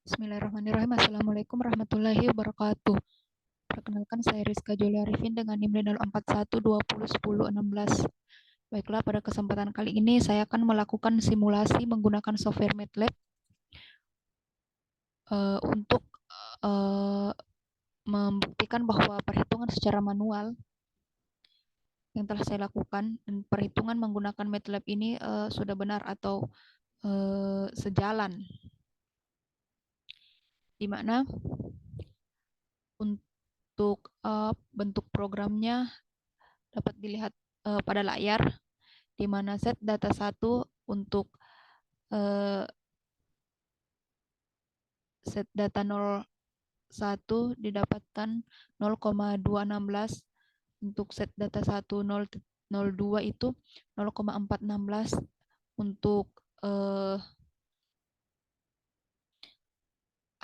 Bismillahirrahmanirrahim. Assalamualaikum warahmatullahi wabarakatuh. Perkenalkan, saya Rizka Jolia Arifin dengan NIM 41201016. Baiklah, pada kesempatan kali ini saya akan melakukan simulasi menggunakan software MATLAB untuk membuktikan bahwa perhitungan secara manual yang telah saya lakukan dan perhitungan menggunakan MATLAB ini sudah benar atau sejalan, di mana untuk bentuk programnya dapat dilihat pada layar, di mana set data 1 untuk set data 01 didapatkan 0,216, untuk set data 102 itu 0,416, untuk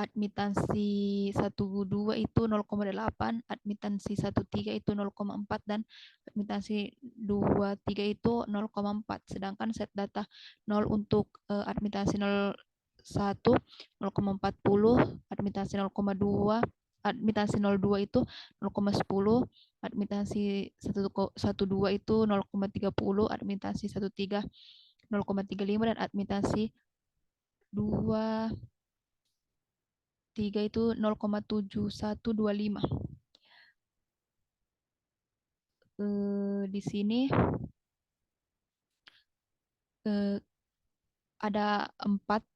admitansi 12 itu 0,8, admitansi 13 itu 0,4, dan admitansi 23 itu 0,4. Sedangkan set data 0 untuk admitansi 01 0,40, admitansi 0,2, admitansi 02 itu 0,10, admitansi 12 itu 0,30, admitansi 13 0,35, dan admitansi 23 itu 0,7125. Di sini ada 4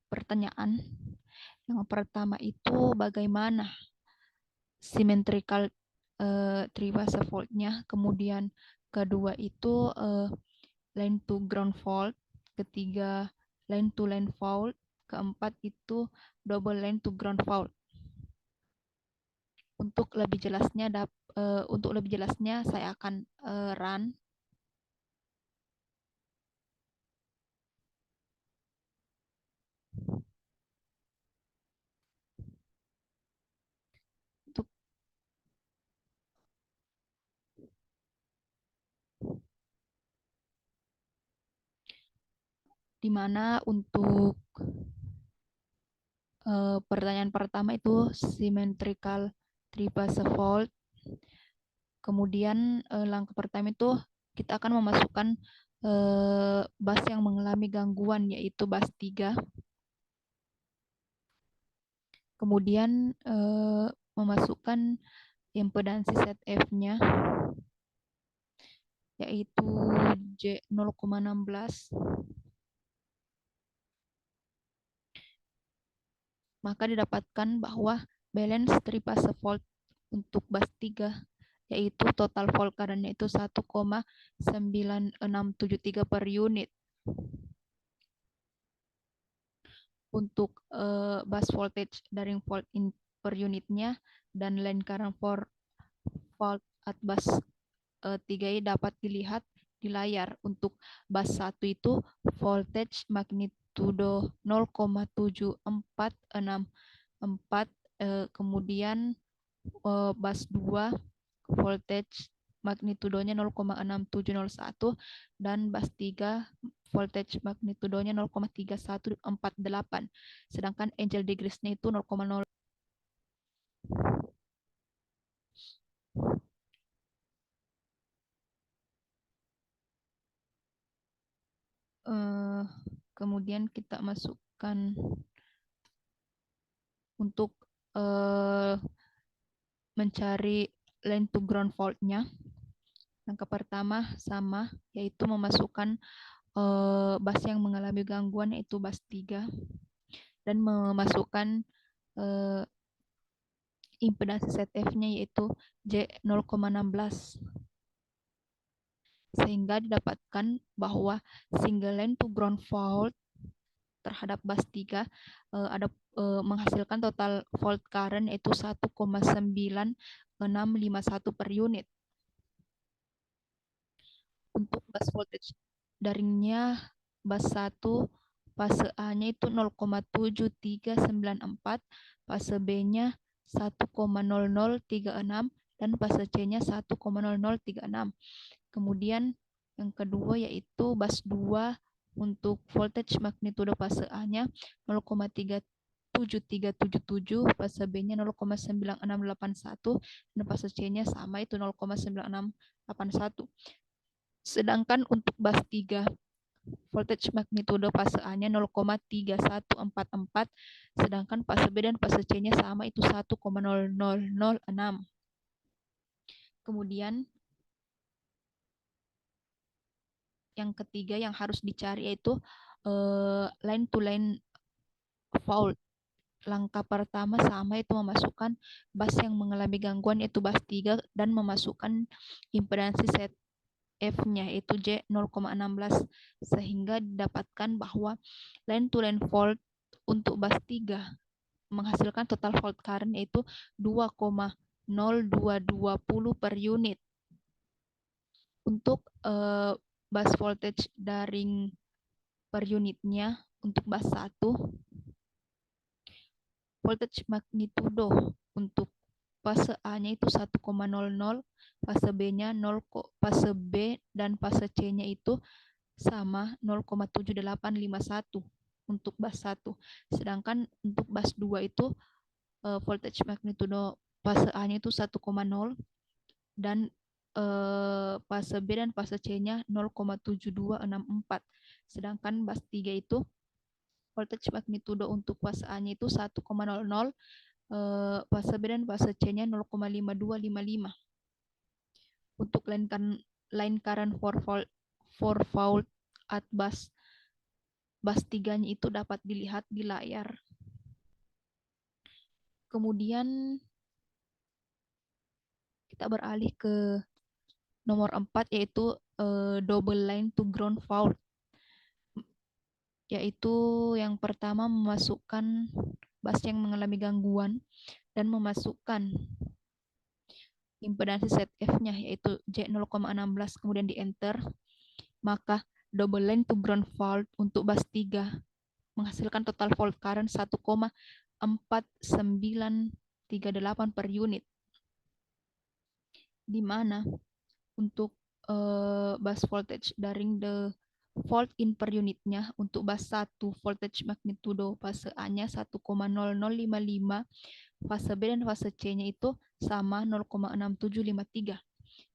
pertanyaan. Yang pertama itu bagaimana symmetrical three-phase fault-nya, kemudian kedua itu line to ground fault, ketiga line to line fault, keempat itu double line to ground fault. Untuk lebih jelasnya saya akan run. Untuk dimana untuk pertanyaan pertama itu symmetrical three-phase fault. Kemudian langkah pertama itu kita akan memasukkan bus yang mengalami gangguan, yaitu bus 3. Kemudian memasukkan impedansi set F-nya, yaitu J 0,16. Maka didapatkan bahwa balance three-phase fault untuk bus 3, yaitu total fault current-nya itu 1,9673 per unit. Untuk bus voltage daring fault per unitnya dan line current for fault at bus 3 dapat dilihat di layar. Untuk bus 1 itu voltage magnitudo 0,7464, kemudian bus 2 voltage magnitudonya 0,6701, dan bus 3 voltage magnitudonya 0,3148. Sedangkan angel degrees-nya itu 0,0. Kemudian kita masukkan untuk mencari line to ground fault-nya. Langkah pertama sama, yaitu memasukkan bus yang mengalami gangguan, yaitu bus 3, dan memasukkan impedansi set F-nya, yaitu J 0,16. Sehingga didapatkan bahwa single line to ground fault terhadap bus 3 ada menghasilkan total fault current yaitu 1,9651 per unit. Untuk bus voltage daringnya bus 1 fase A-nya itu 0,7394, fase B-nya 1,0036, dan fase C-nya 1,0036. Kemudian yang kedua yaitu bus 2 Untuk voltage magnitudo fase A-nya 0,37377, fase B-nya 0,9681, dan fase C-nya sama itu 0,9681. Sedangkan untuk bus 3 voltage magnitudo fase A-nya 0,3144, sedangkan fase B dan fase C-nya sama itu 1,0006. Kemudian yang ketiga yang harus dicari yaitu line to line fault. Langkah pertama sama itu memasukkan bus yang mengalami gangguan yaitu bus 3 dan memasukkan impedansi set F-nya yaitu J 0,16 sehingga didapatkan bahwa line to line fault untuk bus 3 menghasilkan total fault current yaitu 2,0220 per unit. Untuk bus voltage daring per unitnya untuk bus 1 voltage magnitudo untuk fase A-nya itu 1,00, fase B-nya 0, fase B dan fase C-nya itu sama 0,7851 untuk bus 1. Sedangkan untuk bus 2 itu voltage magnitudo fase A-nya itu 1,0 dan fase B dan fase C-nya 0,7264. Sedangkan bus 3 itu voltage magnitudo untuk fase A-nya itu 1,00, fase B dan fase C-nya 0,5255. Untuk line current for fault at bus 3-nya itu dapat dilihat di layar. Kemudian kita beralih ke nomor 4 yaitu double line to ground fault. Yaitu yang pertama memasukkan bus yang mengalami gangguan dan memasukkan impedansi set F-nya yaitu J 0,16 kemudian di enter, maka double line to ground fault untuk bus 3 menghasilkan total fault current 1,4938 per unit, di mana untuk bus voltage daring the volt in per unitnya untuk bus 1 voltage magnitudo fase A-nya 1,0055, fase B dan fase C-nya itu sama 0,6753.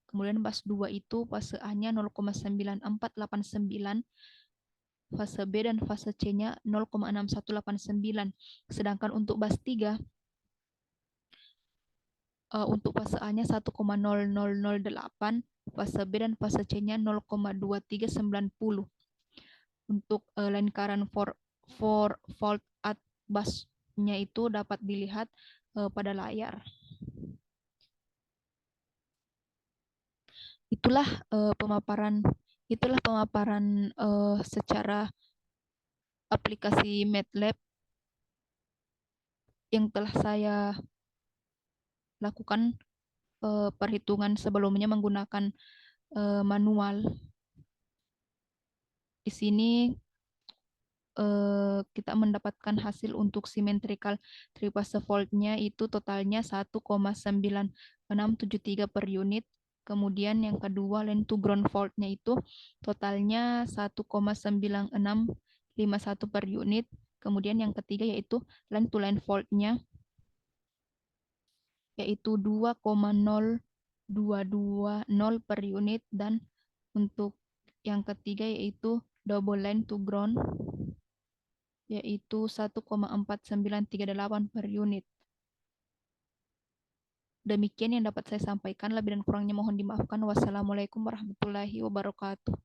Kemudian bus 2 itu fase A-nya 0,9489, fase B dan fase C-nya 0,6189. Sedangkan untuk bus 3 untuk fase A-nya 1,0008, fase B dan fase C-nya 0,2390. Untuk line current for fault at bus-nya itu dapat dilihat pada layar. Itulah pemaparan secara aplikasi MATLAB yang telah saya lakukan perhitungan sebelumnya menggunakan manual. Di sini kita mendapatkan hasil untuk symmetrical triphase fault-nya itu totalnya 1,9673 per unit. Kemudian yang kedua line to ground fault-nya itu totalnya 1,9651 per unit. Kemudian yang ketiga yaitu line to line fault-nya yaitu 2,0220 per unit, dan untuk yang ketiga yaitu double line to ground yaitu 1,4938 per unit. Demikian yang dapat saya sampaikan, lebih dan kurangnya mohon dimaafkan. Wassalamualaikum warahmatullahi wabarakatuh.